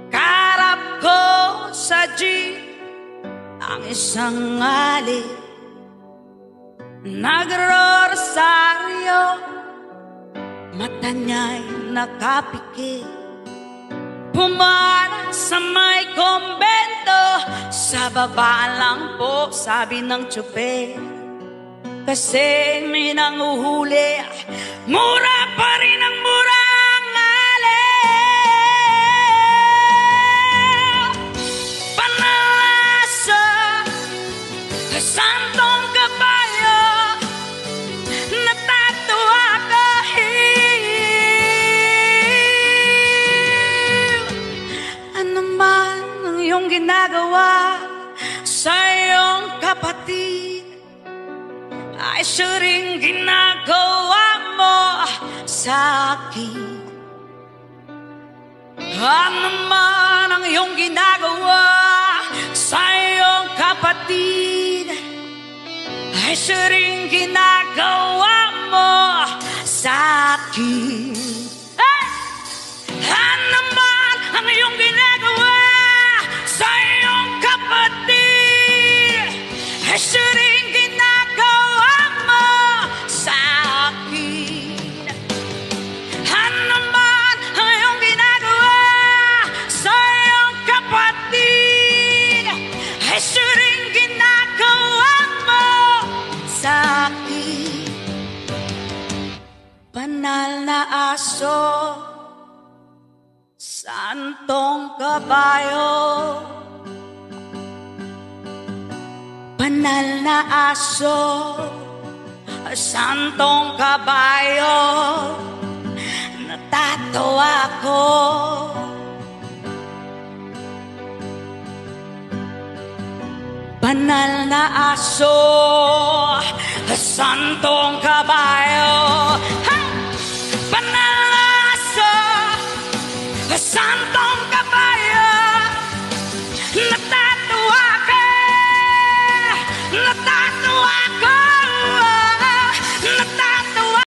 Karap ko sa jeep ang isang ali, nagro-rosaryo, mata niya'y nakapikit. Pumara sa may kumbento, sa baba lang po, sabi ng tsuper. Kasi may nanguhuli, mura pa rin ang mura ang alin. Panalasa, santong kabayo, natatawa kahit ano man ang iyong ginagawa sa iyong kapatid, ay siya rin ginagawa mo sa akin. Ano man ang iyong ginagawa sa iyong kapatid, ay siya rin ginagawa mo sa akin. Hey! Ano man ang iyong ginagawa sa iyong kapatid, ay siya rin ginagawa mo sa akin. Ano man ang iyong ginagawa sa iyong kapatid, ay siya rin ginagawa mo sa akin. Banal na aso, santong kabayo, banal na aso, santong kabayo, natatawa ko. Banal na aso, santong kabayo,